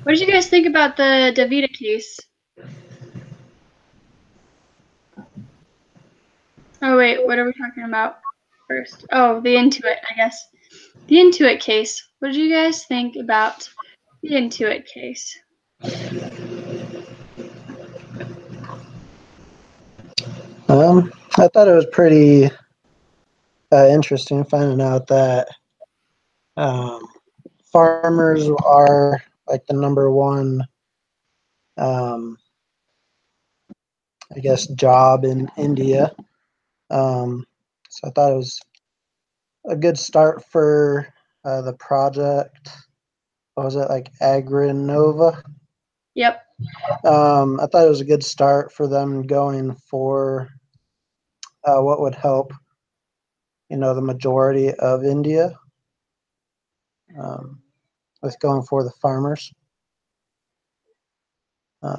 What did you guys think about the Davida case? Oh wait, what are we talking about first? Oh, the Intuit, I guess. The Intuit case. What did you guys think about the Intuit case? I thought it was pretty interesting finding out that farmers are like the number one, I guess, job in India. So I thought it was a good start for the project. What was it, like Agrinova? Yep. I thought it was a good start for them going for what would help, the majority of India, with going for the farmers. I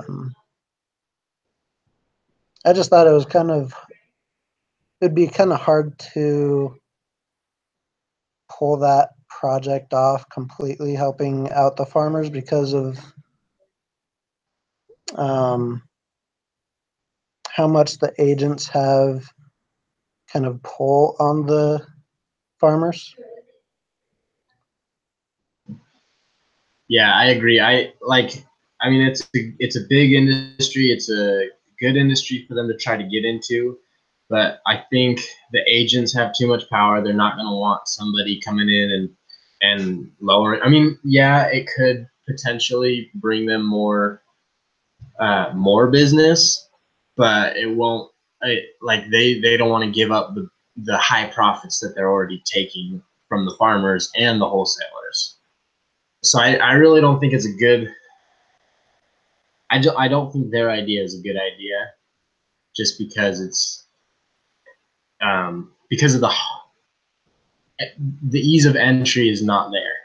just thought it'd be kind of hard to pull that project off completely, helping out the farmers, because of how much the agents have kind of pull on the farmers. Yeah, I agree. I mean, it's a big industry. It's a good industry for them to try to get into, but I think the agents have too much power. They're not going to want somebody coming in and lowering. I mean, yeah, it could potentially bring them more business, but it won't. They don't want to give up the high profits that they're already taking from the farmers and the wholesalers. So I really don't think it's a good. I don't think their idea is a good idea, just because it's because of the ease of entry is not there.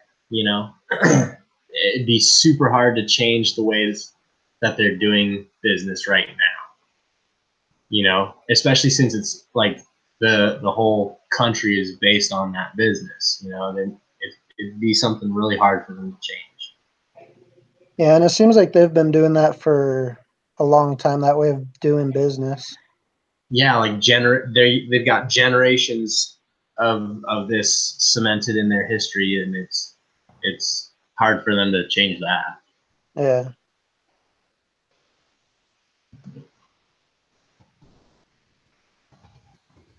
It'd be super hard to change the ways that they're doing business right now. Especially since it's like the whole country is based on that business. Then it'd be something really hard for them to change. Yeah, and it seems like they've been doing that for a long time, that way of doing business. Yeah, like they've got generations of this cemented in their history, and it's hard for them to change that. Yeah.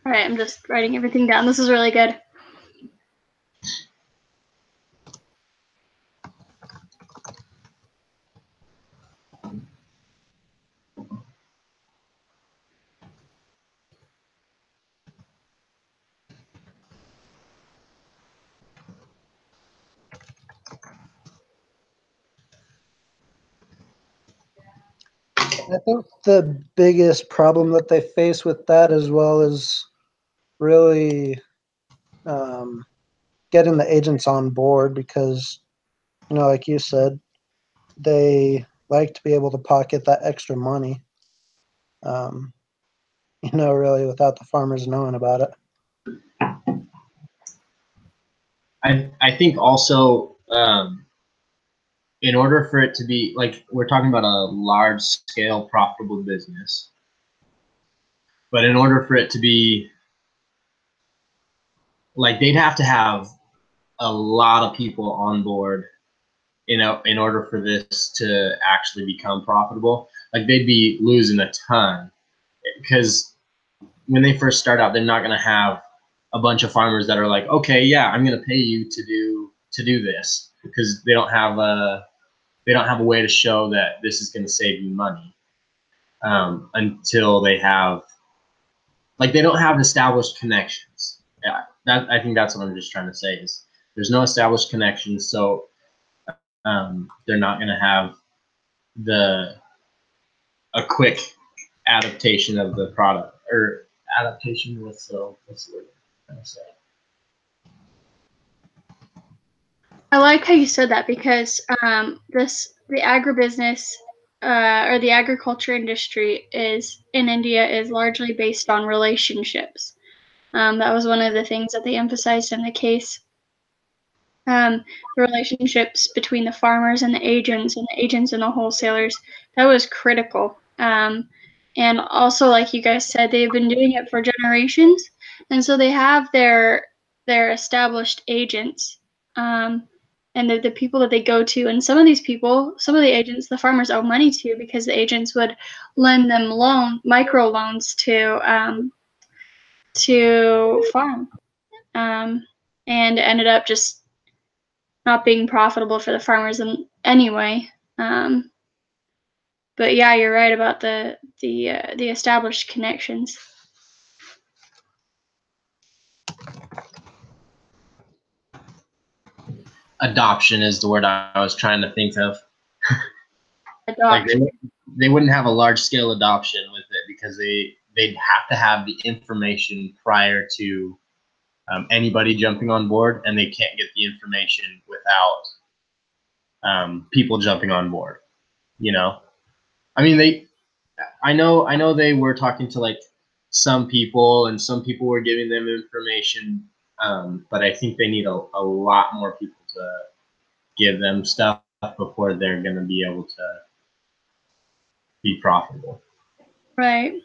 All right, I'm just writing everything down. This is really good. I think the biggest problem that they face with that, as well, is really getting the agents on board, because, like you said, they like to be able to pocket that extra money, really, without the farmers knowing about it. I think also, in order for it to be, like, we're talking about a large scale profitable business, but in order for it to be, like, they'd have to have a lot of people on board, in order for this to actually become profitable. Like, they'd be losing a ton, because when they first start out, they're not going to have a bunch of farmers that are like, okay, yeah, I'm going to pay you to do this, because they don't have a way to show that this is going to save you money, until they have, like, they don't have established connections. Yeah, I think that's what I'm just trying to say, is there's no established connections, so they're not going to have a quick adaptation of the product, or adaptation what's the word I'm trying to say. I like how you said that, because the agribusiness or the agriculture industry in India is largely based on relationships. That was one of the things that they emphasized in the case. The relationships between the farmers and the agents and the wholesalers, that was critical. And also, like you guys said, they've been doing it for generations, and so they have their established agents, and the people that they go to. And some of these people, some of the agents, the farmers owe money to, because the agents would lend them micro loans to farm, and ended up just not being profitable for the farmers in anyway. But yeah, you're right about the established connections. Adoption is the word I was trying to think of. Adoption. Like they wouldn't have a large scale adoption with it, because they'd have to have the information prior to anybody jumping on board, and they can't get the information without people jumping on board. You know, I mean, I know they were talking to like some people, and some people were giving them information, but I think they need a lot more people to give them stuff before they're going to be able to be profitable. Right.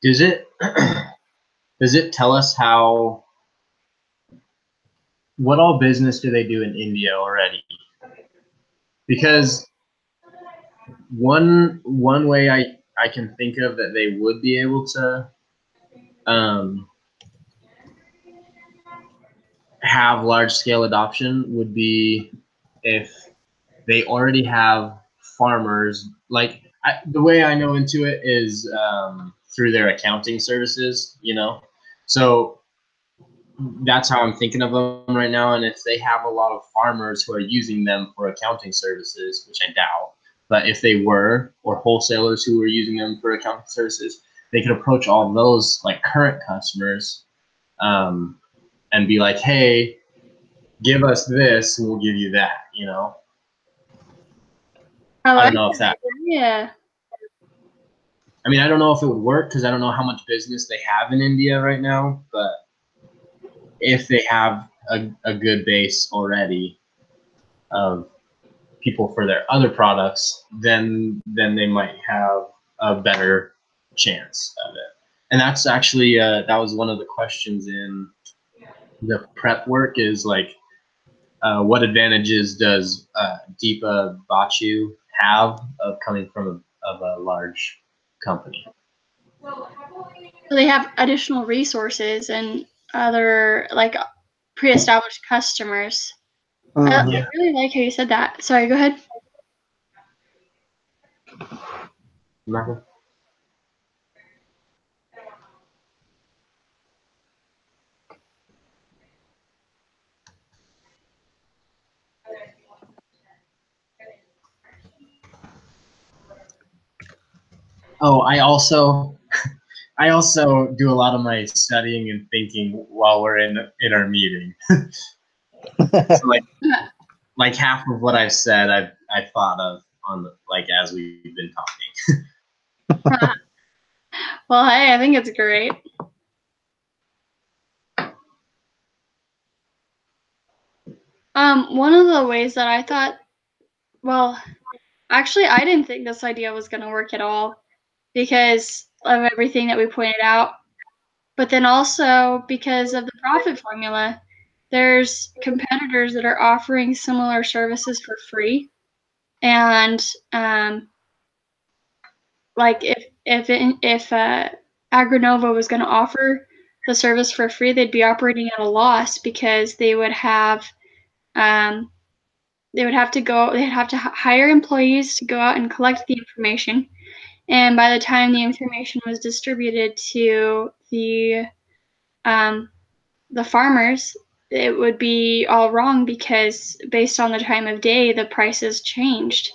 Does it tell us what all business do they do in India already? Because one way I can think of that they would be able to have large scale adoption would be if they already have farmers. Like the way I know into it is through their accounting services, you know. So that's how I'm thinking of them right now. And if they have a lot of farmers who are using them for accounting services, which I doubt, but if they were, or wholesalers who were using them for accounting services, they could approach all those like current customers and be like, hey, give us this and we'll give you that, you know? I don't know if that. Yeah. I mean, I don't know if it would work, because I don't know how much business they have in India right now, but if they have a good base already of people for their other products, then they might have a better chance of it. And that's actually that was one of the questions in the prep work, is like, what advantages does Deepa Bachu have of coming from a large company? So they have additional resources and other like pre-established customers. I really like how you said that. Sorry, go ahead. Nothing. Oh, I also do a lot of my studying and thinking while we're in our meeting. So like half of what I've said, I thought of on the, like, as we've been talking. Well, hey, I think it's great. One of the ways that I thought, well, actually, I didn't think this idea was going to work at all because of everything that we pointed out. But then also because of the profit formula, there's competitors that are offering similar services for free. And like if Agronova was going to offer the service for free, they'd be operating at a loss, because they'd have to hire employees to go out and collect the information. And by the time the information was distributed to the farmers, it would be all wrong, because based on the time of day, the prices changed.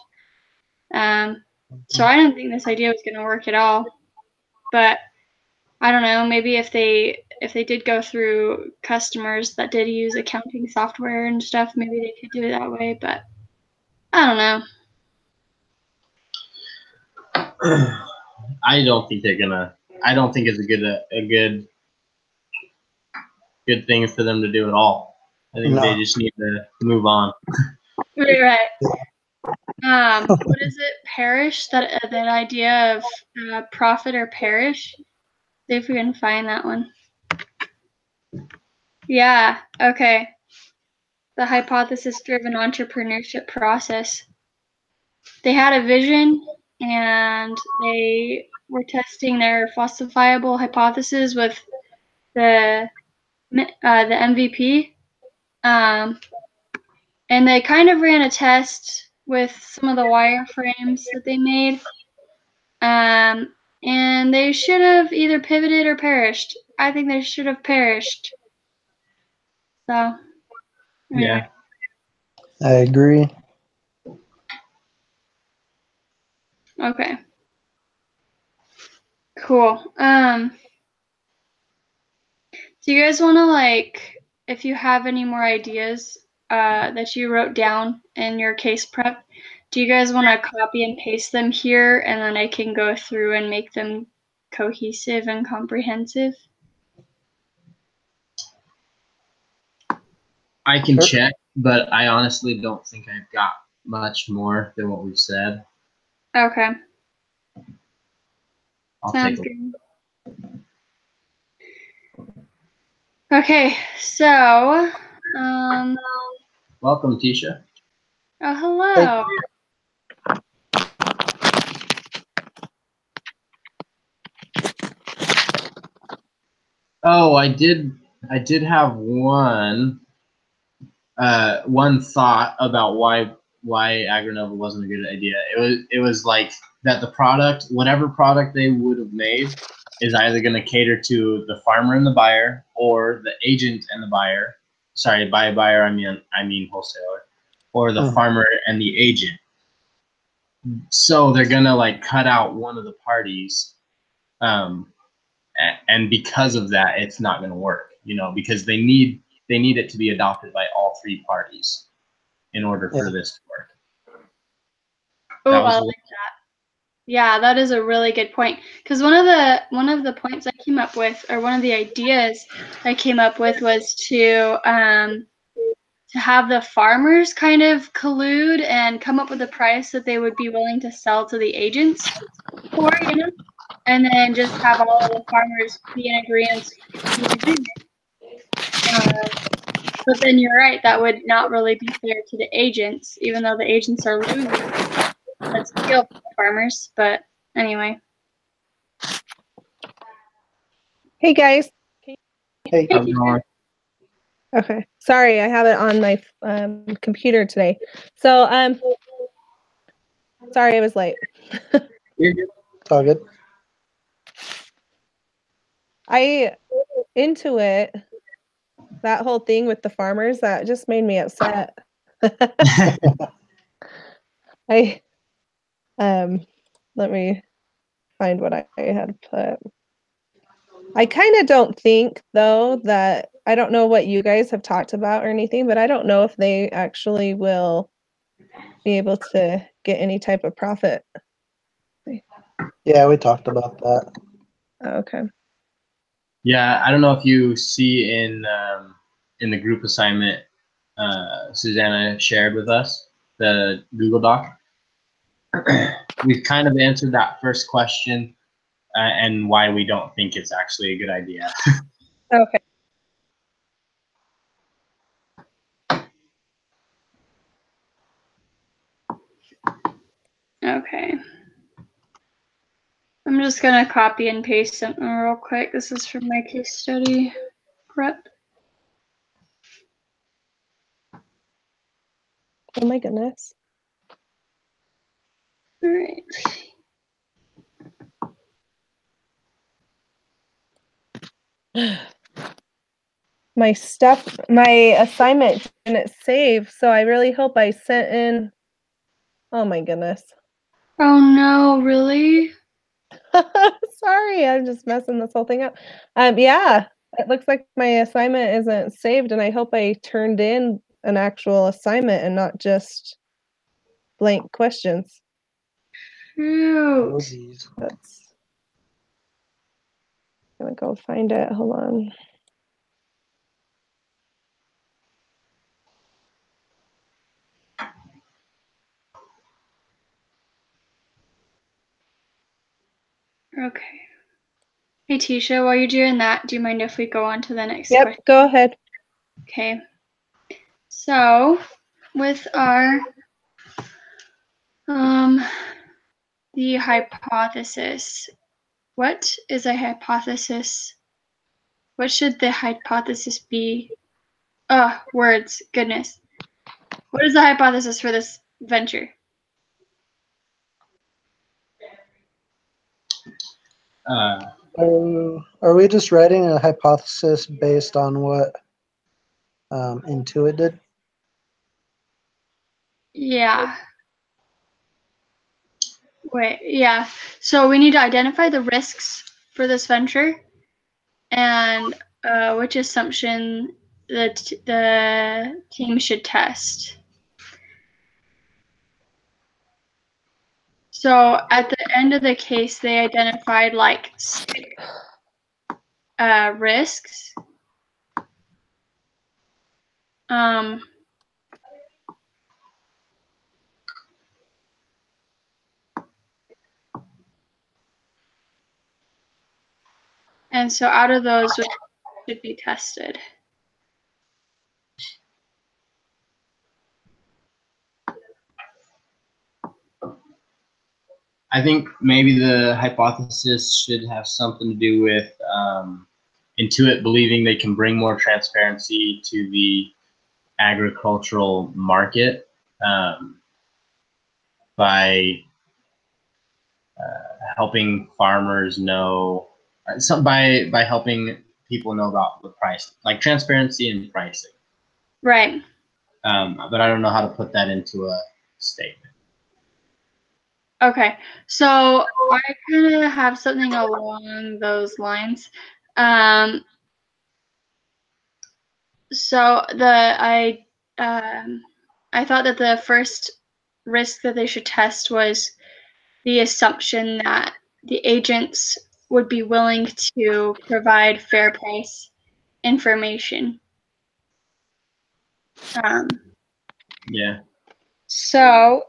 So I don't think this idea was going to work at all. But I don't know, maybe if they did go through customers that did use accounting software and stuff, maybe they could do it that way, but I don't know. I don't think they're gonna. I don't think it's a good thing for them to do at all. I think they just need to move on. Right. What is it? Perish? That idea of profit or perish? See if we can find that one. Yeah. Okay. The hypothesis-driven entrepreneurship process. They had a vision, and they were testing their falsifiable hypothesis with the MVP. And they kind of ran a test with some of the wireframes that they made. And they should have either pivoted or perished. I think they should have perished. So, anyway. Yeah. I agree. Okay. Cool. Do you guys want to, like, if you have any more ideas that you wrote down in your case prep, do you guys want to copy and paste them here, and then I can go through and make them cohesive and comprehensive? I can check, but I honestly don't think I've got much more than what we've said. Okay. Sounds good. Okay, so welcome, Tisha. Oh, hello. Oh, I did have one thought about why Agronova wasn't a good idea. It was like that the product, whatever product they would have made, is either going to cater to the farmer and the buyer, or the agent and the buyer. Sorry, by buyer I mean wholesaler, or the farmer and the agent. So they're gonna like cut out one of the parties, and because of that, it's not gonna work. Because they need it to be adopted by all three parties in order for this to work. Oh, I like that. Yeah, that is a really good point. Because one of the points I came up with, or one of the ideas I came up with, was to have the farmers kind of collude and come up with a price that they would be willing to sell to the agents for, and then just have all of the farmers be in agreement. But then you're right, that would not really be fair to the agents, even though the agents are losing. That's skill for the farmers, but anyway. Hey guys. Hey. Okay. Sorry, I have it on my computer today. So sorry I was late. You're good. It's all good. Intuit, that whole thing with the farmers, that just made me upset. Let me find what I had put. I kind of don't think, though, that I don't know what you guys have talked about or anything, but I don't know if they actually will be able to get any type of profit. Yeah, we talked about that. Okay. Yeah, I don't know if you see in the group assignment Susanna shared with us, the Google Doc. We've kind of answered that first question and why we don't think it's actually a good idea. Okay. Okay. I'm just going to copy and paste something real quick. This is from my case study prep. Oh my goodness. All right. My assignment didn't save, so I really hope I sent in. Oh my goodness. Oh no, really? Sorry, I'm just messing this whole thing up. Yeah, it looks like my assignment isn't saved, and I hope I turned in an actual assignment and not just blank questions. Oh, Shoot. geez. That's gonna go find it. Hold on. Okay. Hey, Tisha, while you're doing that, do you mind if we go on to the next Yep, question? go ahead. Okay. So, with our the hypothesis, what is a hypothesis? What should the hypothesis be? Words, goodness. What is the hypothesis for this venture? Are we just writing a hypothesis based on what Intuit did? Yeah. Wait, yeah. So we need to identify the risks for this venture and which assumption that the team should test. So at the end of the case, they identified like 6 risks. And so out of those, which should be tested. I think maybe the hypothesis should have something to do with Intuit believing they can bring more transparency to the agricultural market by helping farmers know, by helping people know about the price, like transparency and pricing. Right. But I don't know how to put that into a statement. Okay, so I kind of have something along those lines. So I thought that the first risk that they should test was the assumption that the agents would be willing to provide fair price information. Yeah. So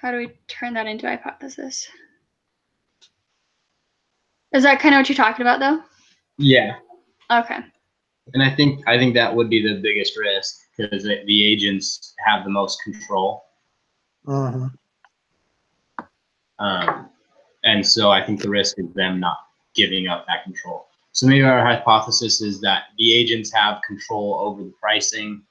how do we turn that into a hypothesis? Is that kind of what you're talking about, though? Yeah. Okay. And I think that would be the biggest risk because the agents have the most control. Uh-huh. And so I think the risk is them not giving up that control. So maybe our hypothesis is that the agents have control over the pricing.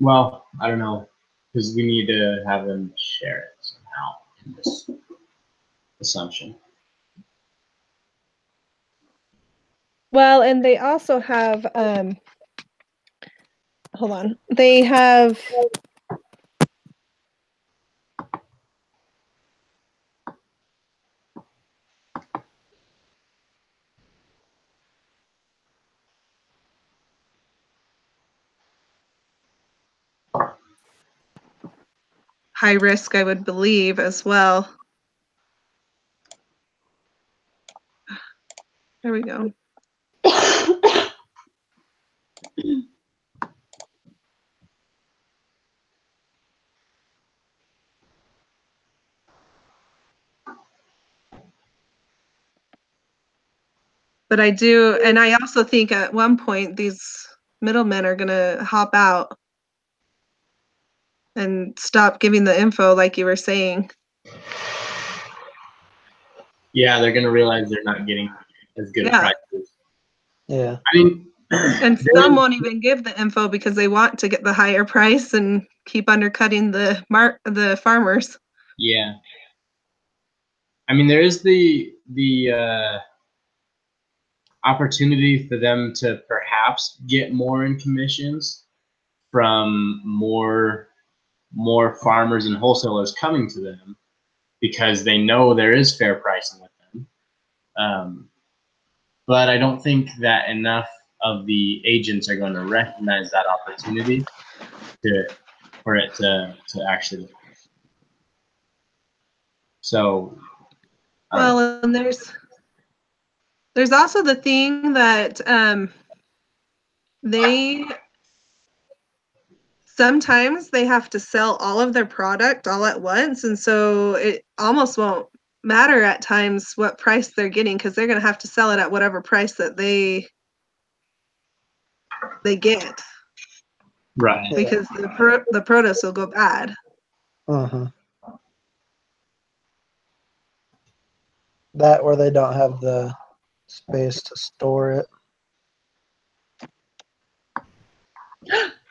Well, I don't know, because we need to have them share it somehow in this assumption. Well, and they also have, hold on, they have, high risk, I would believe, as well. There we go. But I do, and I also think at one point these middlemen are going to hop out and stop giving the info like you were saying. Yeah, they're going to realize they're not getting as good a prices. Yeah. I mean, and some won't even give the info because they want to get the higher price and keep undercutting the farmers. Yeah. I mean, there is the opportunity for them to perhaps get more in commissions from more more farmers and wholesalers coming to them because they know there is fair pricing with them. But I don't think that enough of the agents are going to recognize that opportunity for it to actually. So. Well, and there's also the thing that they sometimes they have to sell all of their product all at once, and so it almost won't matter at times what price they're getting because they're going to have to sell it at whatever price that they get. Right. Because the produce will go bad. That or they don't have the space to store it.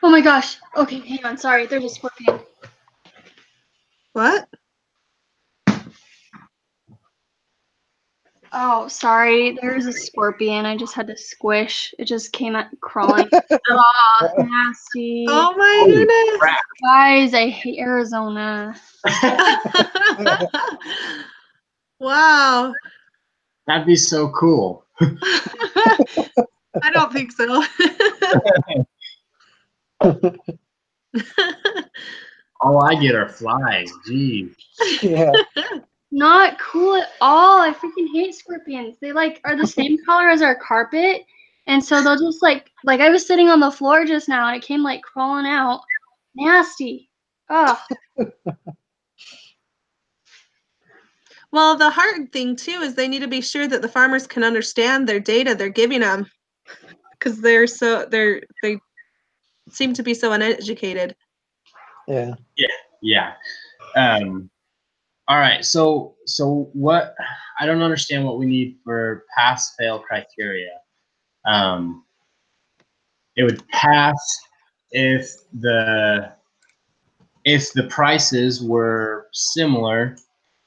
Oh my gosh. Okay, hang on. Sorry, there's a scorpion. What? Oh, sorry. There's a scorpion. I just had to squish. It just came out crawling. Oh, nasty. Oh my goodness. Crap. Guys, I hate Arizona. Wow. That'd be so cool. I don't think so. All I get are flies. Geez. Yeah. Not cool at all. I freaking hate scorpions. They are the same color as our carpet. And so they'll just like I was sitting on the floor just now and it came crawling out. Nasty. Ugh. Well, the hard thing too is they need to be sure that the farmers can understand their data they're giving them because they seem to be so uneducated. Yeah. Yeah. All right. So what? I don't understand what we need for pass-fail criteria. It would pass if the prices were similar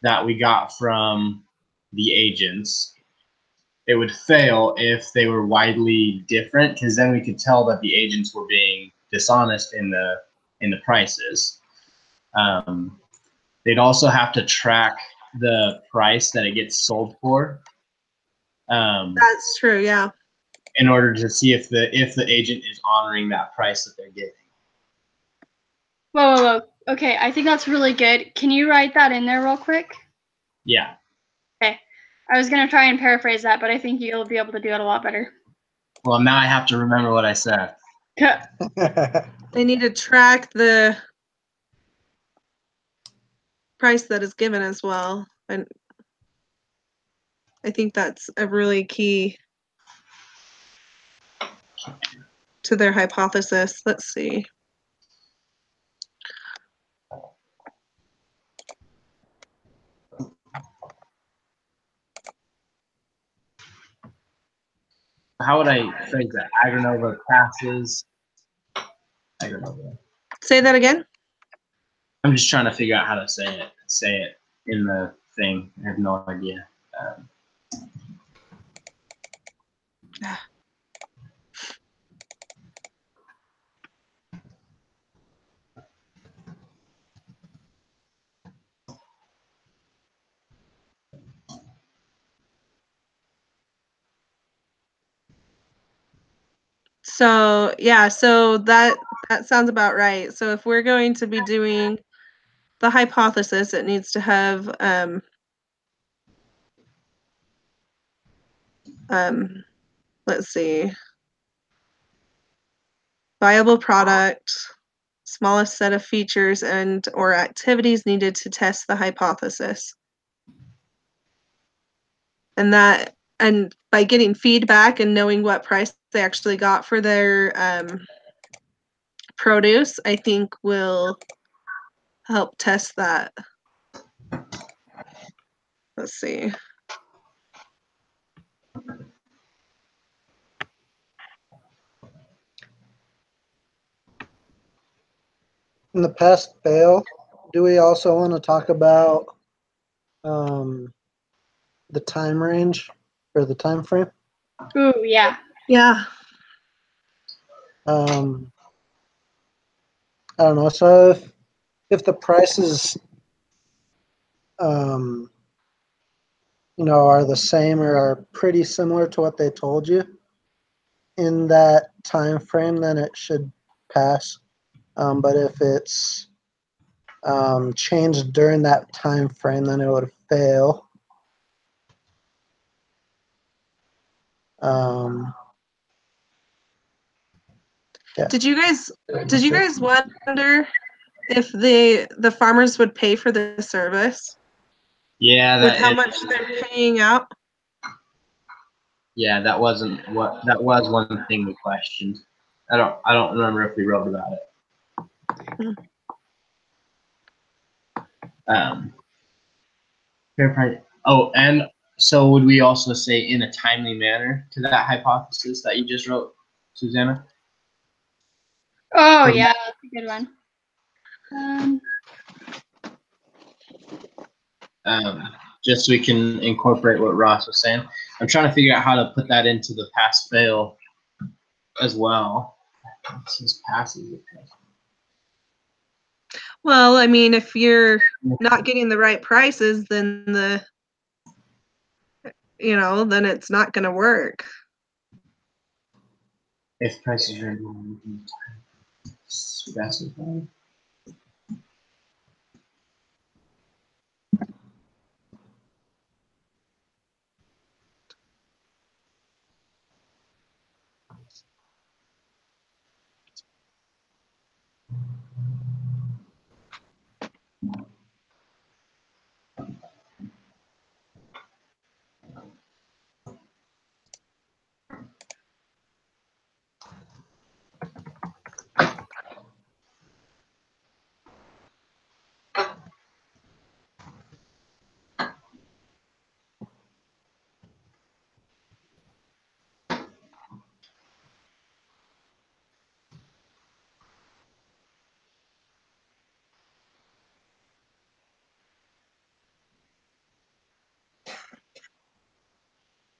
that we got from the agents. It would fail if they were widely different, because then we could tell that the agents were being dishonest in the prices. They'd also have to track the price that it gets sold for. That's true, yeah. In order to see if the agent is honoring that price that they're getting. Whoa. Okay, I think that's really good. Can you write that in there real quick? Yeah. Okay. I was going to try and paraphrase that, but I think you'll be able to do it a lot better. Well, now I have to remember what I said. They need to track the price that is given as well. And I think that's a really key to their hypothesis. Let's see. How would I phrase that? Agronova passes. Agronova. Say that again. I'm just trying to figure out how to say it in the thing. I have no idea. So yeah, so that sounds about right. So if we're going to be doing the hypothesis, it needs to have let's see, viable product, smallest set of features and or activities needed to test the hypothesis. And by getting feedback and knowing what price they actually got for their produce, I think will help test that. Let's see. In the pass fail, do we also want to talk about the time range or the time frame? Ooh, yeah. Yeah. I don't know. So if the prices, are the same or are pretty similar to what they told you in that time frame, then it should pass. But if it's changed during that time frame, then it would fail. Yeah. Did you guys wonder if the farmers would pay for the service? Yeah, with how much they're paying out? Yeah, that was one thing we questioned. I don't remember if we wrote about it. Fair price. Oh, and so would we also say in a timely manner to that hypothesis that you just wrote, Susanna? Oh yeah, that's a good one. Just so we can incorporate what Ross was saying. I'm trying to figure out how to put that into the pass fail as well. Since passes. Well, I mean, if you're not getting the right prices, then then it's not going to work. If prices are specified.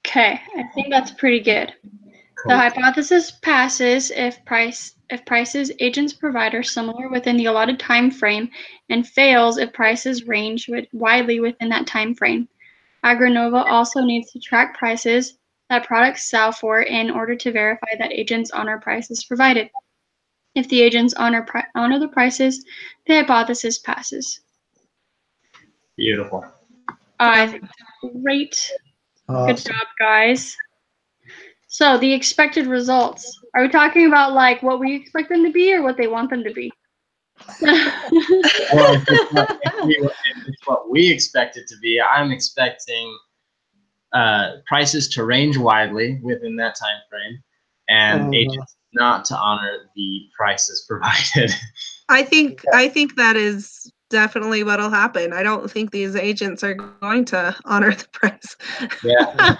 Okay, I think that's pretty good. The hypothesis passes if prices agents provide are similar within the allotted time frame, and fails if prices range widely within that time frame. Agronova also needs to track prices that products sell for in order to verify that agents honor prices provided. If the agents honor the prices, the hypothesis passes. Beautiful. I think that's great. Awesome. Good job, guys. So the expected results. Are we talking about like what we expect them to be or what they want them to be? Well, if it's what we expect it to be, I'm expecting prices to range widely within that time frame, and agents not to honor the prices provided. I think that is definitely what'll happen. I don't think these agents are going to honor the price. Yeah.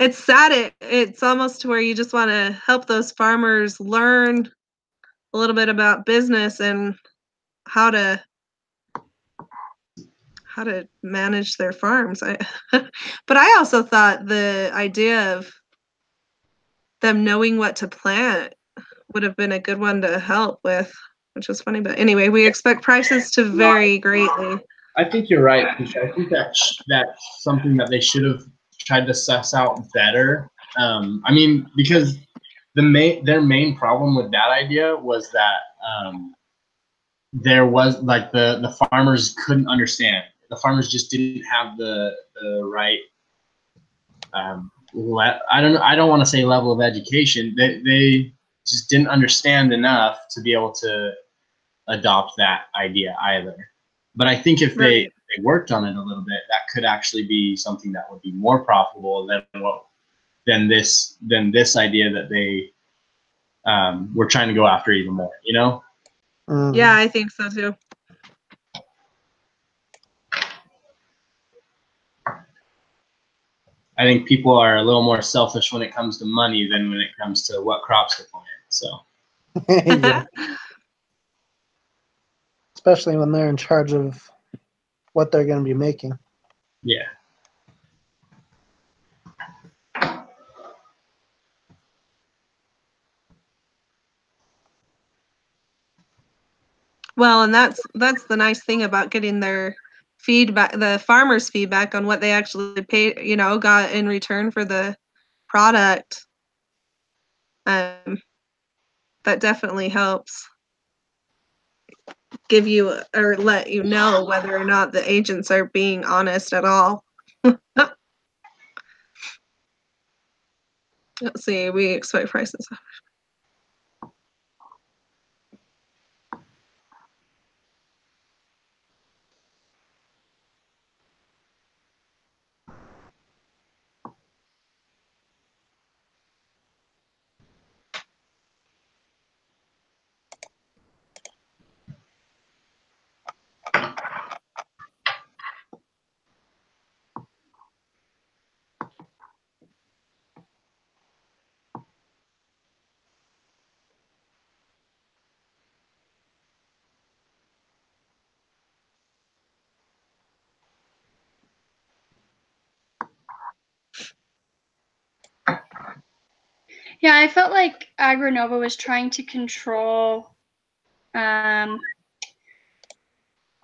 It's sad. It's almost to where you just want to help those farmers learn a little bit about business and how to manage their farms. But I also thought the idea of them knowing what to plant would have been a good one to help with, which was funny. But anyway, we expect prices to vary greatly. I think you're right, Keisha. I think that's something that they should have tried to suss out better. I mean, because their main problem with that idea was that there was like the farmers couldn't understand. The farmers just didn't have the right. I don't want to say level of education. They just didn't understand enough to be able to adopt that idea either. But I think if they worked on it a little bit, that could actually be something that would be more profitable than this idea that they were trying to go after even more. You know? Yeah, I think so too. I think people are a little more selfish when it comes to money than when it comes to what crops to plant. So. Yeah. Especially when they're in charge of what they're going to be making. Yeah. Well, and that's the nice thing about getting their feedback, the farmers' feedback on what they actually paid, got in return for the product. That definitely helps give you or let you know whether or not the agents are being honest at all. Let's see, we expect prices. Yeah, I felt like Agronova was trying to control,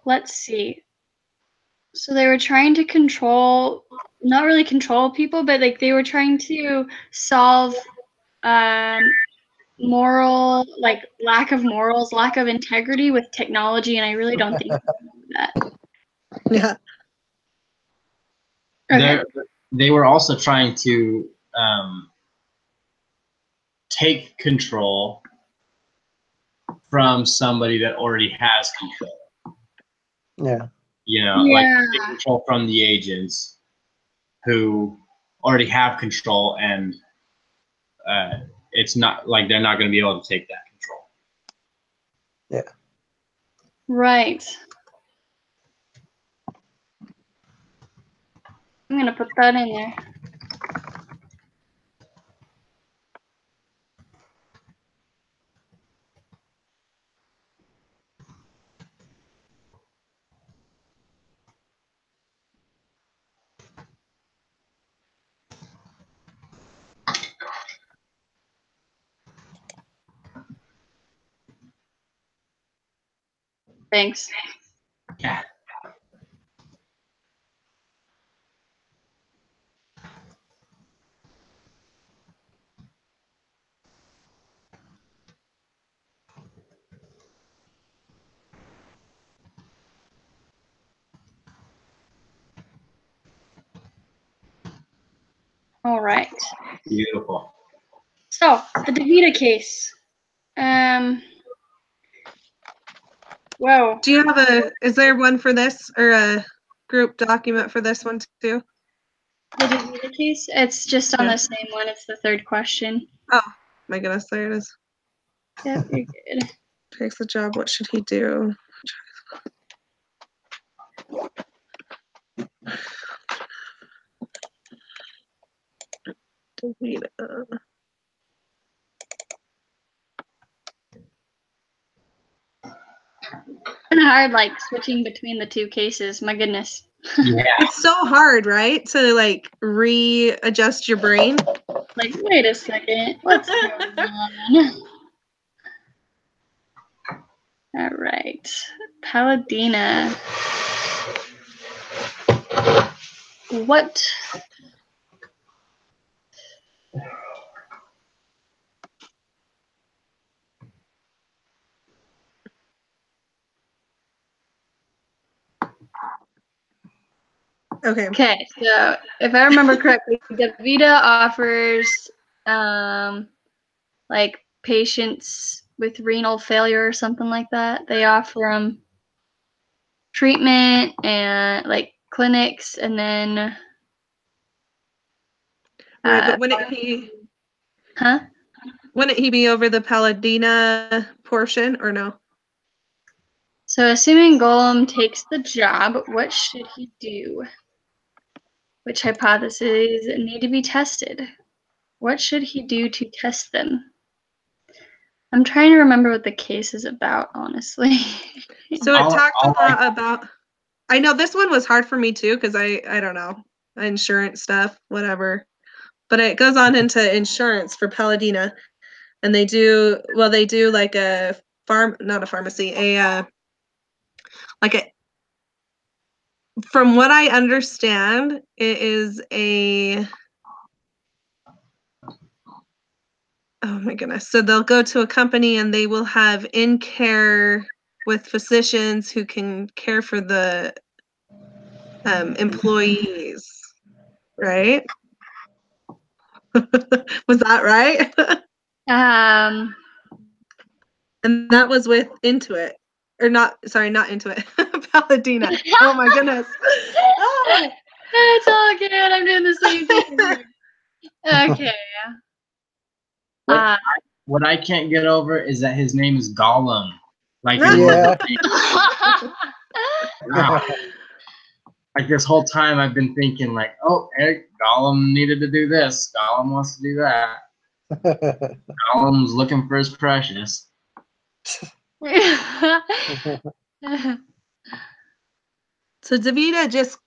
let's see. So they were trying to control, not really control people, but like they were trying to solve moral, like lack of morals, lack of integrity with technology, and I really don't think that. Yeah. Okay. They were also trying to take control from somebody that already has control. Yeah. Like take control from the agents who already have control, and it's not like they're not going to be able to take that control. Yeah. Right. I'm going to put that in there. Thanks. Yeah. All right. Beautiful. So the DaVita case. Whoa. Do you have is there one for this or a group document for this one too? The DaVita case? It's just on the same one. It's the third question. Oh, my goodness, there it is. Yep, you're good. Takes the job, what should he do? Kind of hard, like switching between the two cases. My goodness. Yeah. It's so hard, right? To like readjust your brain. Like, wait a second. What's going on? All right. Paladina. What? Okay. Okay, so if I remember correctly, DaVita offers like patients with renal failure or something like that. They offer them treatment and like clinics, and then Right, but wouldn't he be over the Paladina portion or no? So assuming Golem takes the job, what should he do? Which hypotheses need to be tested? What should he do to test them? I'm trying to remember what the case is about, honestly. So it talked a lot about, I know this one was hard for me too, because I don't know, insurance stuff, whatever. But it goes on into insurance for Paladina. And they do like not a pharmacy, a like from what I understand, it is a, oh my goodness. So they'll go to a company and they will have in care with physicians who can care for the employees, right? Was that right? Um, And that was with Intuit. Or not, sorry, not Intuit. Paladina. Oh my goodness. Oh. It's all good. I'm doing the same thing. Okay. What I can't get over is that his name is Gollum. Like, Yeah. wow. Like this whole time I've been thinking like, oh, Eric, Gollum needed to do this. Gollum wants to do that. Gollum's looking for his precious. So Davida just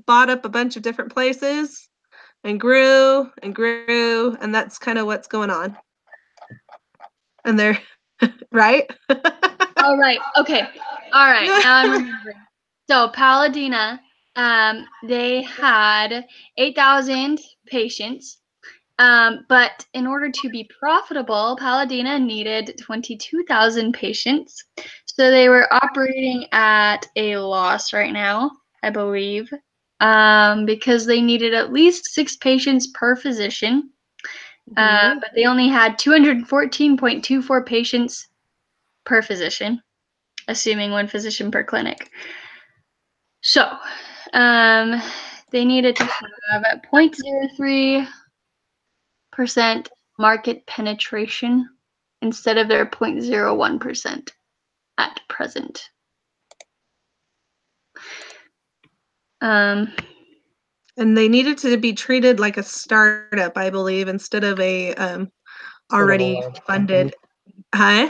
bought up a bunch of different places and grew, and that's kind of what's going on. And they're right? All right. Okay. All right. Now I'm remembering. So Paladina, they had 8,000 patients. But in order to be profitable, Paladina needed 22,000 patients. So they were operating at a loss right now, I believe, because they needed at least 6 patients per physician. But they only had 214.24 patients per physician, assuming 1 physician per clinic. So they needed to have 0.03% market penetration instead of their 0.01% at present. And they needed to be treated like a startup, I believe, instead of a already funded. Huh?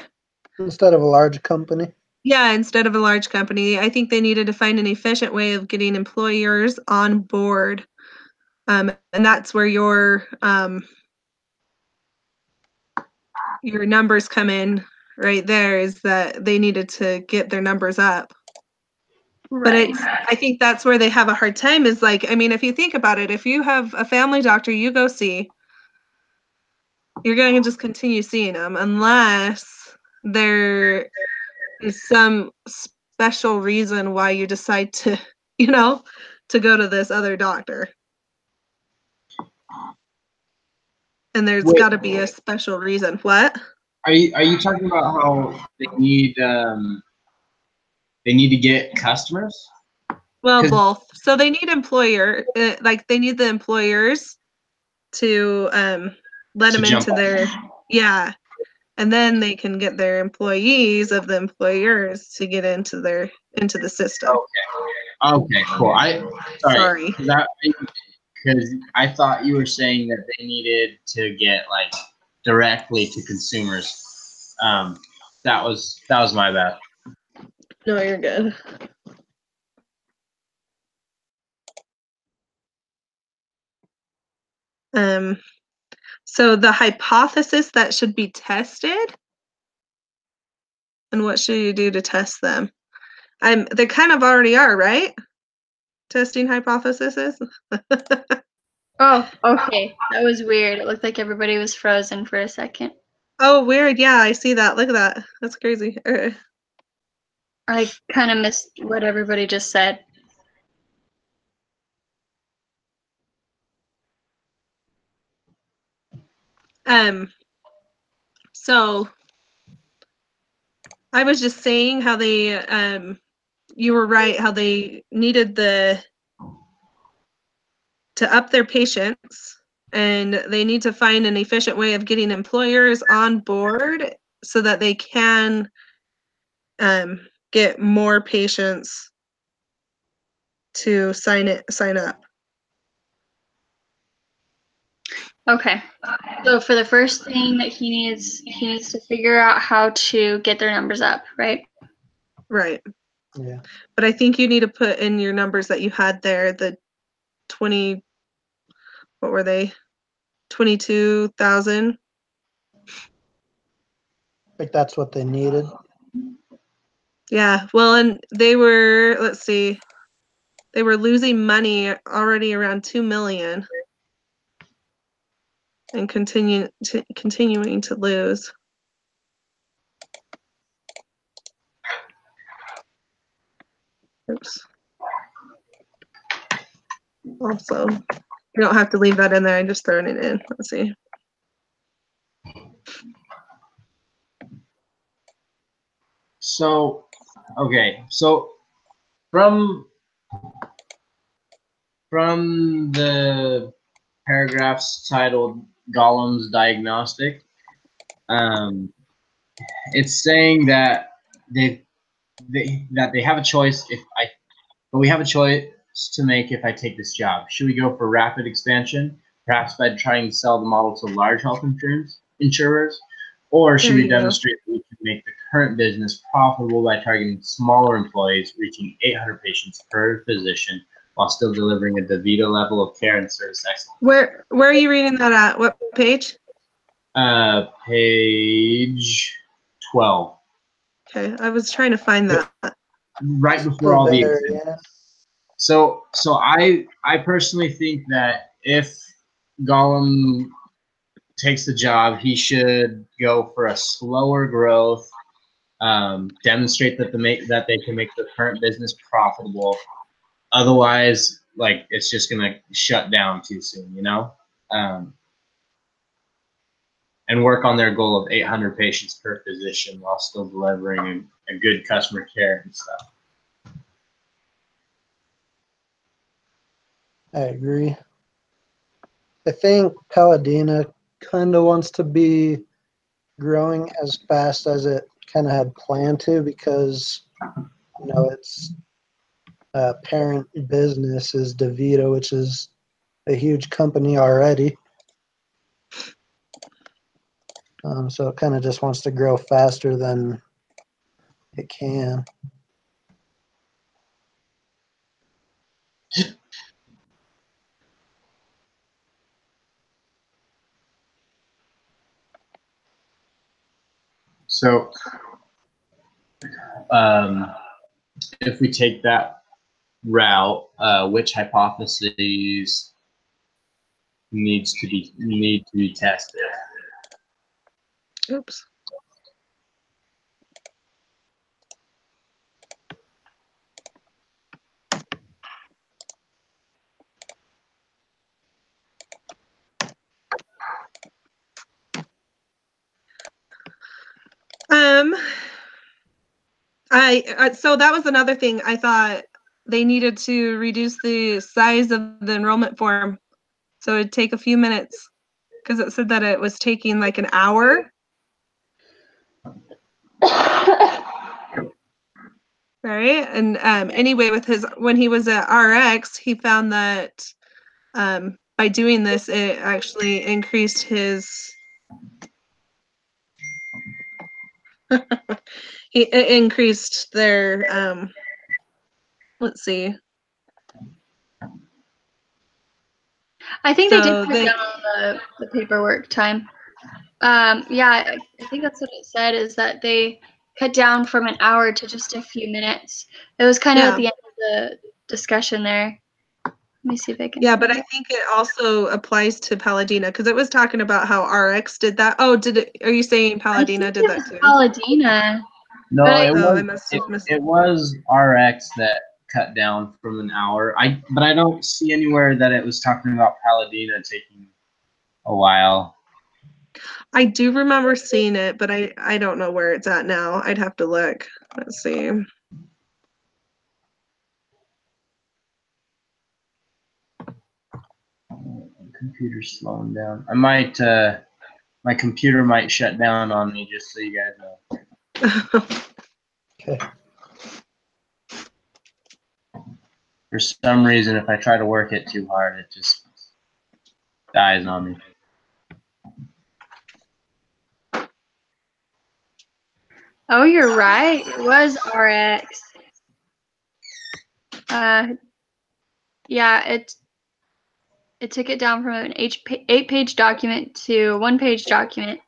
Instead of a large company. Yeah, instead of a large company. I think they needed to find an efficient way of getting employers on board. And that's where your numbers come in right there, is that they needed to get their numbers up. Right. But I think that's where they have a hard time, is like, I mean, if you think about it, if you have a family doctor you go see, you're going to just continue seeing them unless there is some special reason why you decide to, to go to this other doctor. And there's got to be a special reason. What? Are you talking about how they need to get customers? Well, both. So they need they need the employers to let them into their, yeah. And then they can get their employees of the employers to get into the system. Okay, cool. Sorry. Because I thought you were saying that they needed to get like directly to consumers. That was my bad. No, you're good. So the hypothesis that should be tested, and what should you do to test them? They kind of already are, right? Testing hypotheses. Oh, okay. That was weird. It looked like everybody was frozen for a second. Oh, weird. Yeah, I see that. Look at that. That's crazy. I kind of missed what everybody just said. So I was just saying how they, you were right, how they needed to up their patients, and they need to find an efficient way of getting employers on board so that they can get more patients to sign up. Okay. So for the first thing that he needs to figure out how to get their numbers up, right? Right. Yeah. But I think you need to put in your numbers that you had there, the 20, what were they? 22,000. Like that's what they needed. Yeah, well, and they were, let's see, they were losing money already around 2 million and continuing to lose. Oops. Also, you don't have to leave that in there. I'm just throwing it in. Let's see. So, okay, so from the paragraphs titled Gollum's Diagnostic, it's saying that they have a choice but we have a choice to make if I take this job. Should we go for rapid expansion, perhaps by trying to sell the model to large health insurers, or should we demonstrate that we can make the current business profitable by targeting smaller employees, reaching 800 patients per physician, while still delivering a DaVita level of care and service excellence? Where are you reading that at? What page? Page 12. Okay, I was trying to find that. Right before all the exhibits. So I personally think that if Gollum takes the job, he should go for a slower growth, demonstrate that they can make their current business profitable. Otherwise, like, it's just gonna shut down too soon, you know. And work on their goal of 800 patients per physician while still delivering a good customer care and stuff. I agree. I think Paladina kind of wants to be growing as fast as it kind of had planned to, because its parent business is DaVita, which is a huge company already. So it kind of just wants to grow faster than it can. So, if we take that route, which hypotheses need to be tested? Oops. So that was another thing. I thought they needed to reduce the size of the enrollment form, so it'd take a few minutes, because it said that it was taking like an hour. Right. And anyway, when he was at RX, he found that by doing this, it actually increased his it increased their let's see. I think they did cut down on the paperwork time. Yeah, I think that's what it said, is that they cut down from an hour to just a few minutes. It was kind of at the end of the discussion there. Let me see if I can. Yeah, but I think it also applies to Paladina, because it was talking about how RX did that. Oh, are you saying Paladina did that too? Paladina. No, it was RX that cut down from an hour. But I don't see anywhere that it was talking about Paladina taking a while. I do remember seeing it, but I don't know where it's at now. I'd have to look. Let's see. Computer's slowing down. I might my computer might shut down on me, just so you guys know. Okay. For some reason, if I try to work it too hard, it just dies on me. Oh, you're right. It was RX. Yeah, it took it down from an 8-page document to a 1-page document.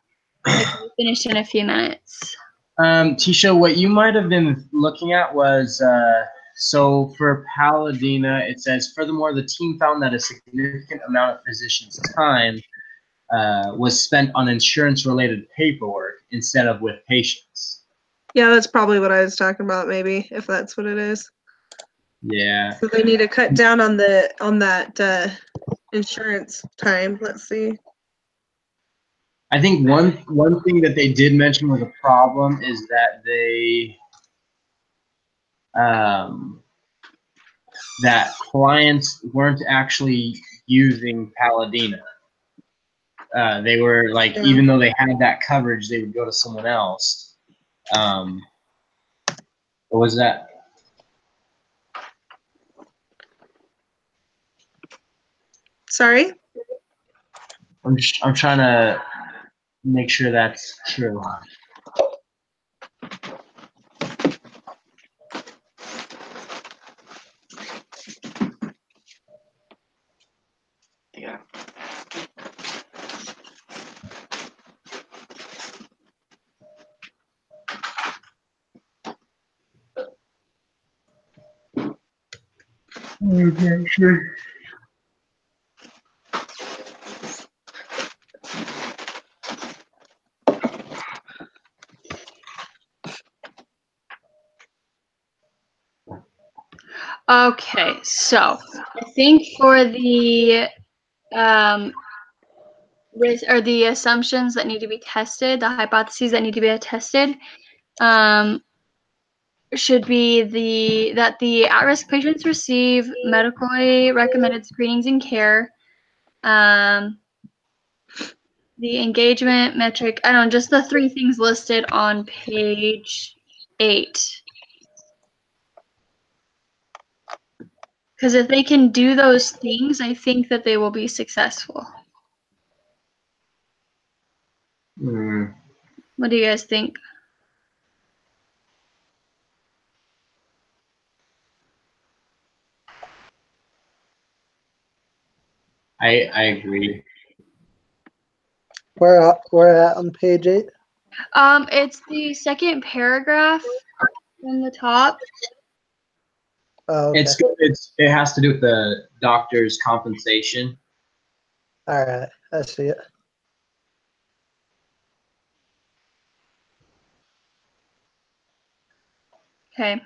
It can be finished in a few minutes. Tisha, what you might have been looking at was, so for Paladina, it says, furthermore, the team found that a significant amount of physicians' time was spent on insurance-related paperwork instead of with patients. Yeah, that's probably what I was talking about, maybe, if that's what it is. Yeah. So they need to cut down on that insurance time. Let's see. I think one thing that they did mention was a problem is that that clients weren't actually using Paladina. They were like, Yeah. even though they had that coverage, they would go to someone else. What was that? Sorry? I'm trying to make sure that's true. Yeah. Okay, sure. Okay, so I think for the the assumptions that need to be tested, the hypotheses that need to be tested, should be that the at-risk patients receive medically recommended screenings and care. The engagement metric, I don't know, just the 3 things listed on page 8. Because if they can do those things, I think that they will be successful. What do you guys think? I agree. Where at on page 8? It's the second paragraph from the top. Oh, okay. It has to do with the doctor's compensation. All right, I see it. Okay.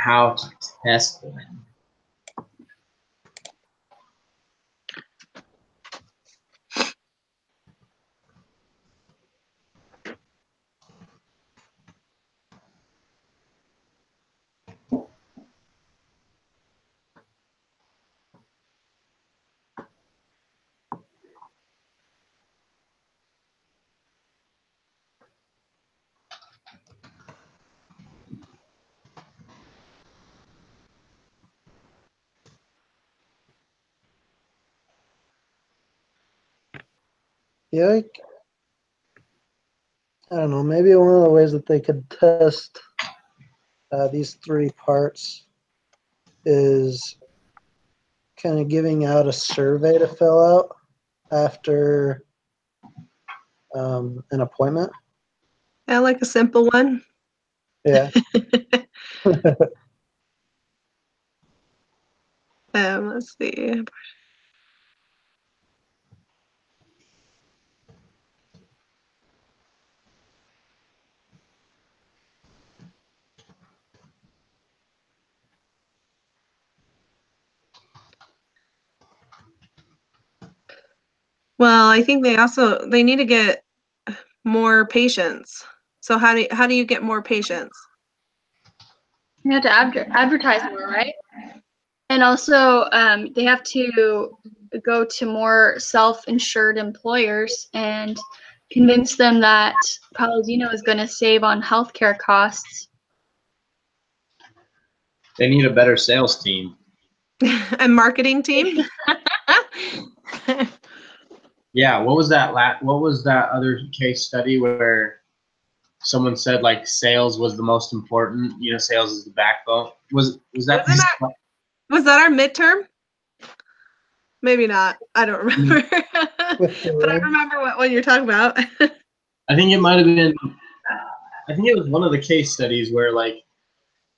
How to test them. Yeah, I don't know. Maybe one of the ways that they could test these 3 parts is kind of giving out a survey to fill out after an appointment. I like a simple one. Yeah. Let's see. Well, I think they need to get more patients. So how do you get more patients? You have to advertise more, right? And also, they have to go to more self-insured employers and convince them that Paladino is going to save on healthcare costs. They need a better sales team. A marketing team? Yeah, what was that other case study where someone said like sales was the most important. You know, sales is the backbone. Was that was that our midterm? Maybe not. I don't remember. But I remember what one you're talking about. I think it might have been. I think it was one of the case studies where like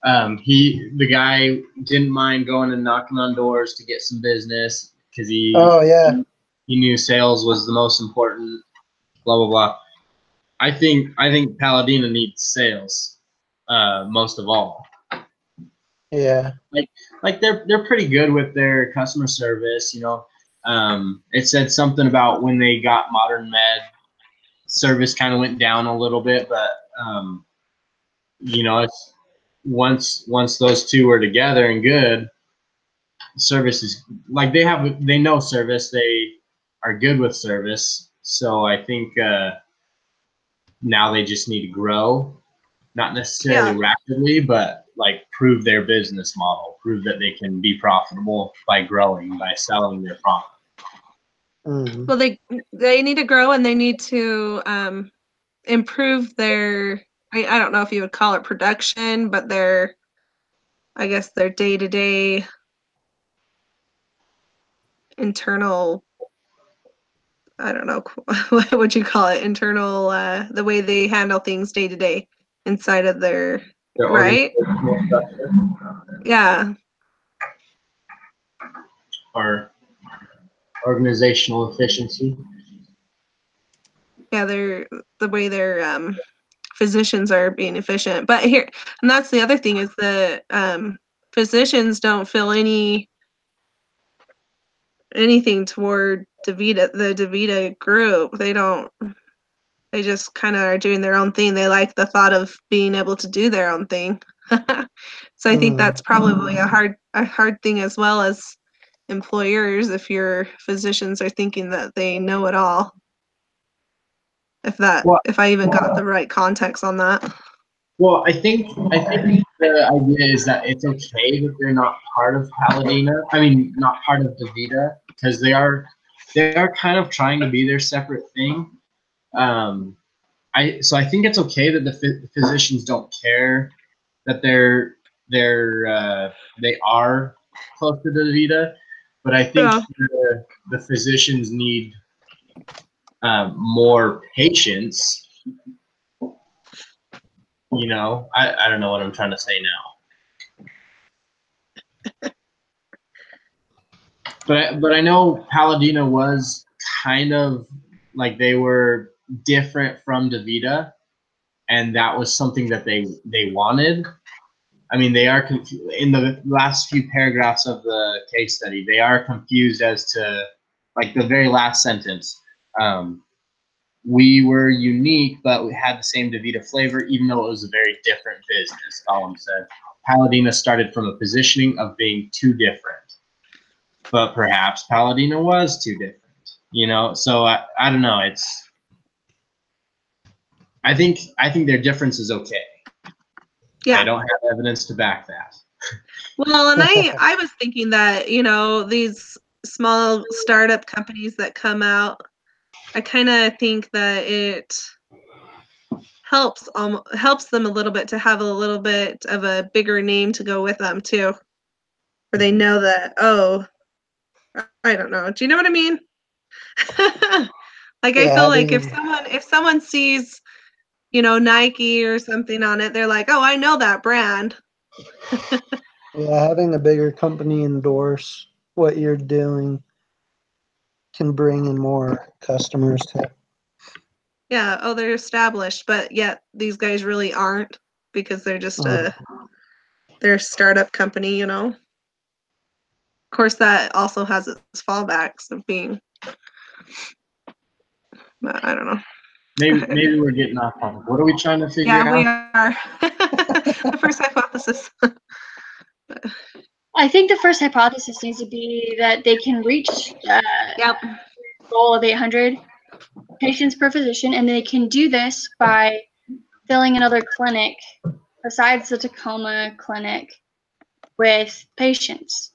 the guy didn't mind going and knocking on doors to get some business because he knew sales was the most important. Blah blah blah. I think Paladina needs sales most of all. Yeah. Like they're pretty good with their customer service. You know, it said something about when they got Modern Med, service kind of went down a little bit, but you know, it's once those two were together and good, service is like they know service, they are good with service. So I think now they just need to grow, not necessarily rapidly, but like prove their business model, prove that they can be profitable by growing, by selling their product. Well, they need to grow, and they need to improve their, I don't know if you would call it production, but I guess their day-to-day internal, I don't know, what would you call it? Internal, the way they handle things day to day inside of their right? Yeah. Or organizational efficiency. Yeah, the way their physicians are being efficient. But here, and that's the other thing is that physicians don't feel anything toward the DaVita group. They just kind of are doing their own thing. They like the thought of being able to do their own thing. So I think that's probably a hard thing as well as employers if your physicians are thinking that they know it all. If I even got the right context on that. Well, I think the idea is that it's okay that they're not part of Paladina. I mean, not part of DaVita, because they are kind of trying to be their separate thing. So I think it's okay that the physicians don't care that they are close to DaVita, but I think the physicians need more patience. You know, I don't know what I'm trying to say now. But I know Paladina was kind of like they were different from DaVita, and that was something that they wanted. I mean, they are in the last few paragraphs of the case study, they are confused as to like the very last sentence. We were unique, but we had the same DaVita flavor, even though it was a very different business. Colin said Paladina started from a positioning of being too different, but perhaps Paladina was too different. You know, so I don't know. I think their difference is okay. Yeah. I don't have evidence to back that. Well, and I was thinking that, you know, these small startup companies that come out, I kind of think that it helps them a little bit to have a little bit of a bigger name to go with them too, where they know that, oh, I don't know. Do you know what I mean? Like I feel like if someone sees, you know, Nike or something on it, they're like, oh, I know that brand. Yeah, having a bigger company endorse what you're doing can bring in more customers too. Yeah, oh, they're established, but yet these guys really aren't because they're just they're a startup company, you know. Of course, that also has its fallbacks of being, but I don't know. Maybe we're getting off topic. What are we trying to figure out? Yeah, we are. The first hypothesis. I think the first hypothesis needs to be that they can reach goal of 800 patients per physician, and they can do this by filling another clinic besides the Tacoma clinic with patients.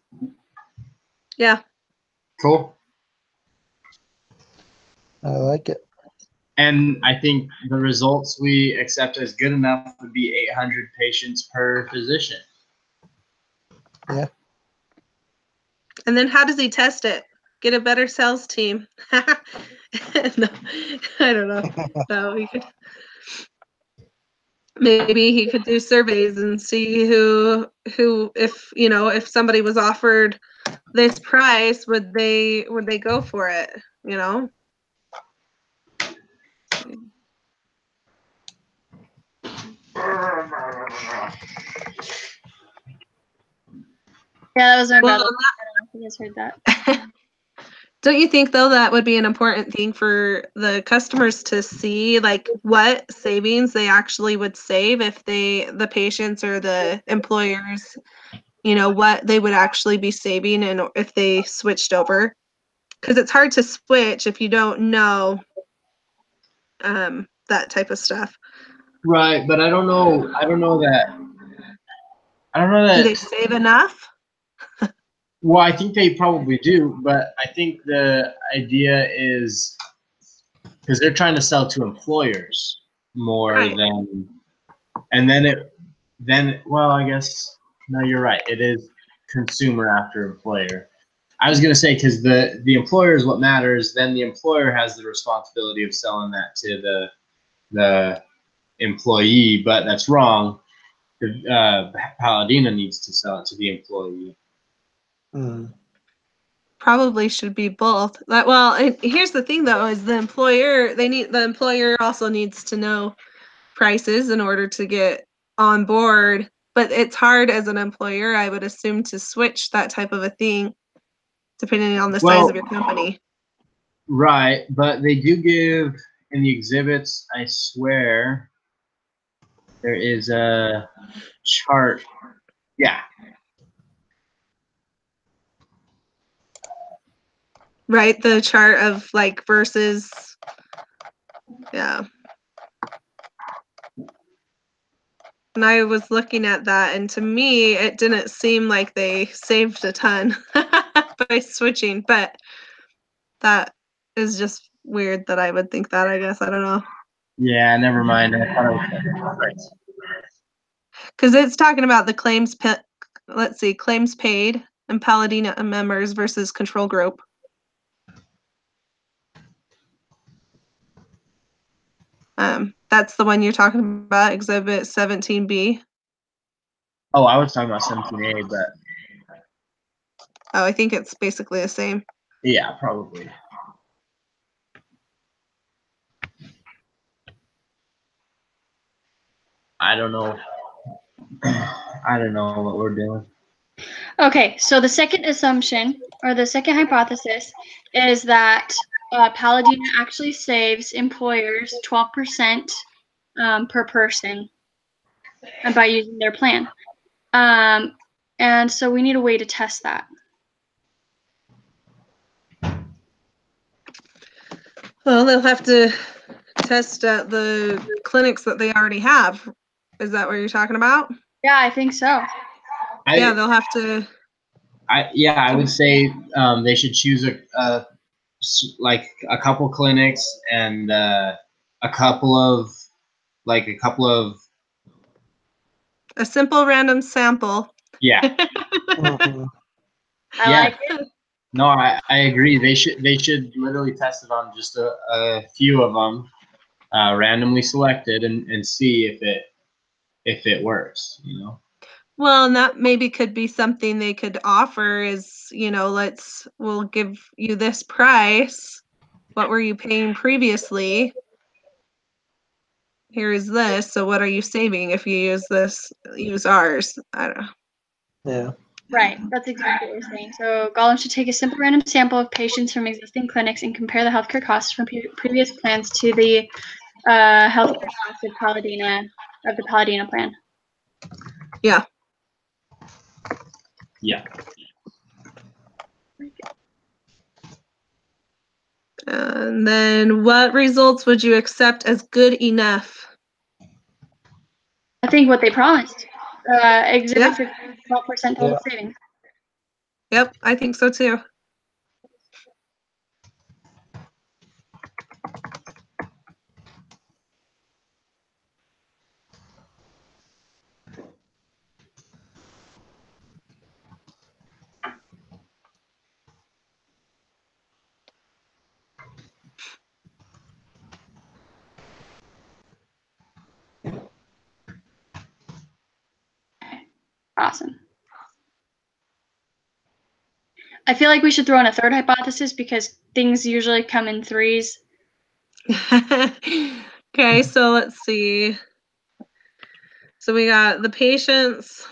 Yeah. Cool. I like it. And I think the results we accept as good enough would be 800 patients per physician. Yeah. And then how does he test it? Get a better sales team. No, I don't know. No, he could. Maybe he could do surveys and see who, if somebody was offered this price, would they go for it? You know. Yeah, that was my Well, brother. I don't know if you guys heard that. don't you think though that would be an important thing for the customers to see, like what savings they actually would save if the patients or the employers, what they would actually be saving and if they switched over? Because it's hard to switch if you don't know that type of stuff. Right, but I don't know that. Do they save enough? Well, I think they probably do, but I think the idea is because they're trying to sell to employers more Right. than, and well, I guess, no, you're right. It is consumer after employer. I was going to say, because the employer is what matters, then the employer has the responsibility of selling that to the employee, but that's wrong. Paladina needs to sell it to the employee. Probably should be both. Here's the thing though, is the employer also needs to know prices in order to get on board. But it's hard as an employer, I would assume, to switch that type of a thing depending on the size of your company. Right, but they do give in the exhibits, I swear, there is a chart. Yeah. Right, the chart of like versus, yeah. And I was looking at that, and to me, it didn't seem like they saved a ton by switching, but that is just weird that I would think that, I guess. I don't know. Yeah, never mind. I thought it was Because it's talking about the claims paid and Paladina members versus control group. That's the one you're talking about, Exhibit 17B. Oh, I was talking about 17A, but Oh, I think it's basically the same. yeah, probably. I don't know. I don't know what we're doing. Okay, so the second assumption, or the second hypothesis, is that Paladina actually saves employers 12% per person by using their plan. And so we need a way to test that. Well, they'll have to test at the clinics that they already have. Is that what you're talking about? Yeah, I think so. Yeah, they'll have to. I would say they should choose a couple clinics and a couple of A simple random sample. yeah. I like it. No, I agree. They should literally test it on just a few of them, randomly selected, and see if it works. Well, and that maybe could be something they could offer is, we'll give you this price. What were you paying previously? Here is this. So what are you saving if you use ours? I don't know. Yeah. Right, that's exactly what we're saying. So Gollum should take a simple random sample of patients from existing clinics and compare the healthcare costs from previous plans to the healthcare costs of the Paladina plan. Yeah. Yeah. And then what results would you accept as good enough? I think what they promised. Exhibit 12% total Yeah. savings. Yep, I think so too. Awesome. I feel like we should throw in a third hypothesis because things usually come in threes. Okay, so let's see. So we got the patients.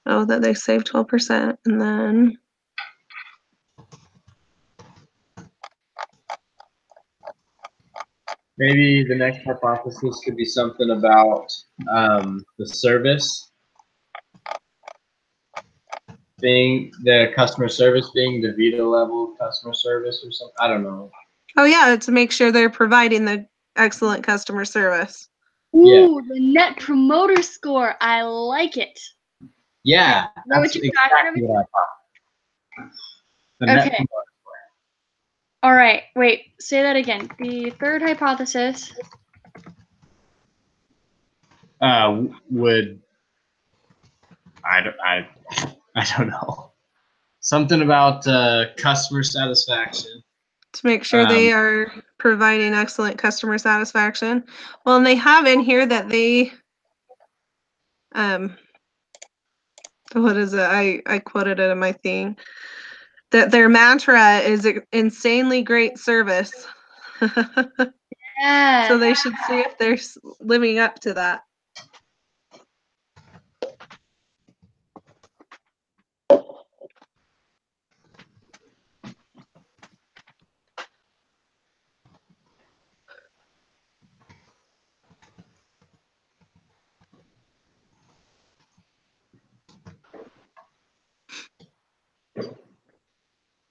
Oh, that they saved 12%, and then Maybe the next hypothesis could be something about the service being the customer service being the Vita level of customer service or something. I don't know. oh yeah, to make sure they're providing the excellent customer service. Ooh, Yeah. the net promoter score. I like it. Yeah, Is that what you're talking about? what I thought. The net Okay. promoter All right. Wait. Say that again. The third hypothesis. would I don't know. Something about customer satisfaction. To make sure they are providing excellent customer satisfaction. Well, and they have in here that they, what is it? I quoted it in my thing. That their mantra is insanely great service. Yeah. So they should see if they're living up to that.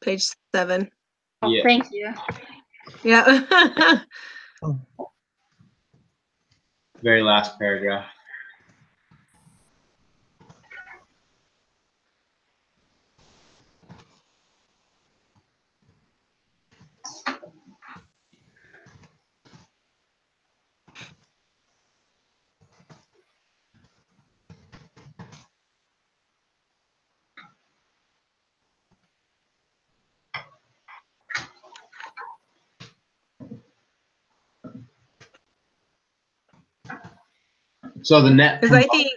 Page 7. Oh, Yeah. thank you. Yeah. Very last paragraph. So the net. Because I think.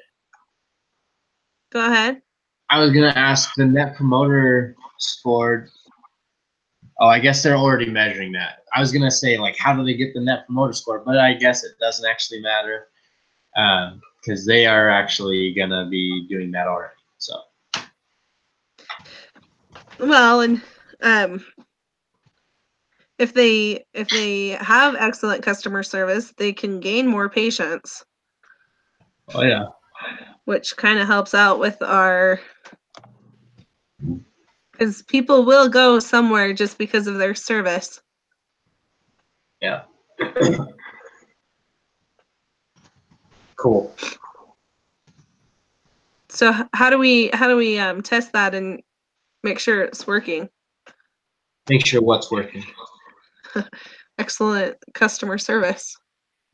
Go ahead. I was gonna ask the net promoter score. Oh, I guess they're already measuring that. I was gonna say like, how do they get the net promoter score? But I guess it doesn't actually matter because they are actually gonna be doing that already. So. Well, and if they have excellent customer service, they can gain more patients. Oh yeah. Which kind of helps out with our, because people will go somewhere just because of their service. Yeah. Cool. So how do we test that and make sure it's working? Make sure what's working. Excellent customer service.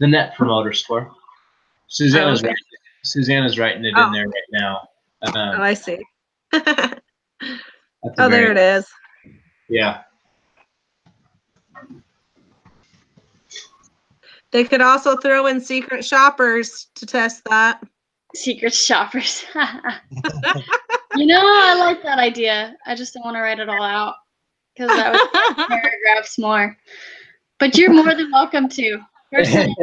The net promoter score. Susanna's okay. writing. Susanna's writing it in there right now. Oh, I see. Oh, there it is. Yeah. They could also throw in secret shoppers to test that. Secret shoppers. You know, I like that idea. I just don't want to write it all out because that would make paragraphs more. But you're more than welcome to. Personally,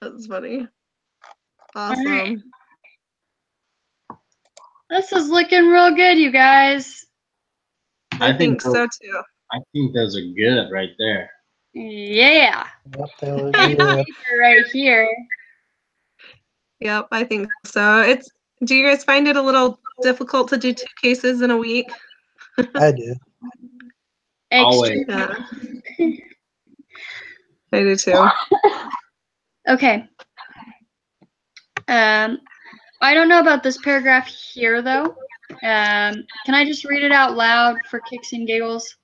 That's funny. Awesome. right. This is looking real good, you guys. I think so too. I think those are good right there. Yeah. Yep, they look Pen good. paper right here. Yep, I think so. Do you guys find it a little difficult to do 2 cases in a week? I do. Always. Yeah. I do too. Okay. I don't know about this paragraph here though. Can I just read it out loud for kicks and giggles?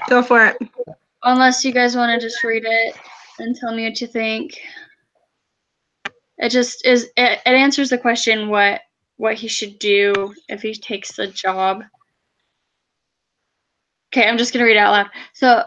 Go for it. Unless you guys want to just read it. and tell me what you think. It just is. It answers the question what he should do if he takes the job. Okay, I'm just gonna read it out loud. So,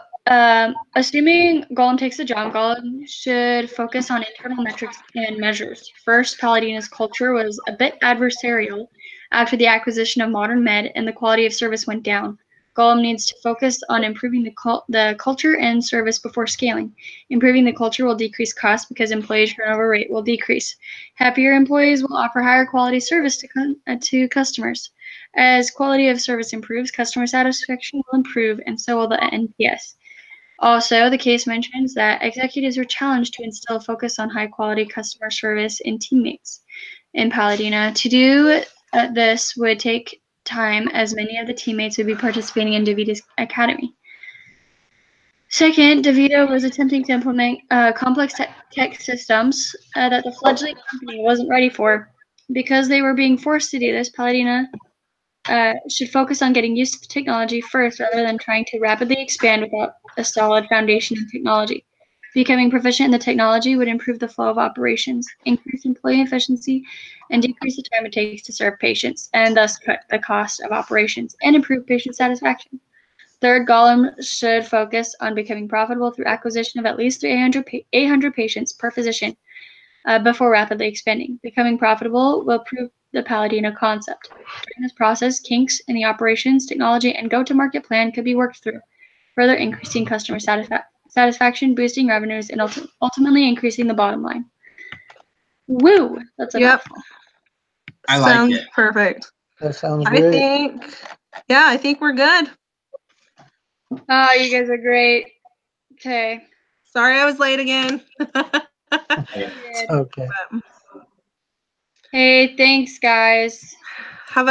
assuming Gollum takes the job, Gollum should focus on internal metrics and measures. First, Paladina's culture was a bit adversarial after the acquisition of Modern Med, and the quality of service went down. Gollum needs to focus on improving the culture and service before scaling. Improving the culture will decrease costs because employee turnover rate will decrease. Happier employees will offer higher quality service to customers. As quality of service improves, customer satisfaction will improve, and so will the NPS. Also, the case mentions that executives were challenged to instill a focus on high-quality customer service in teammates in Paladina. To do this would take time, as many of the teammates would be participating in DeVita's academy. Second, DeVita was attempting to implement complex tech systems that the fledgling company wasn't ready for. Because they were being forced to do this, Paladina should focus on getting used to the technology first rather than trying to rapidly expand without a solid foundation in technology. Becoming proficient in the technology would improve the flow of operations, increase employee efficiency, and decrease the time it takes to serve patients, and thus cut the cost of operations and improve patient satisfaction. Third, Gollum should focus on becoming profitable through acquisition of at least 800 patients per physician before rapidly expanding. Becoming profitable will prove the Paladina concept. During this process, kinks in the operations, technology, and go-to-market plan could be worked through, further increasing customer satisfaction, boosting revenues, and ultimately increasing the bottom line. Woo! That's a mouthful. I like Sounds it. perfect. That sounds great. I think we're good. Oh, you guys are great. Okay. Sorry I was late again. It's okay. Hey, thanks, guys. Have a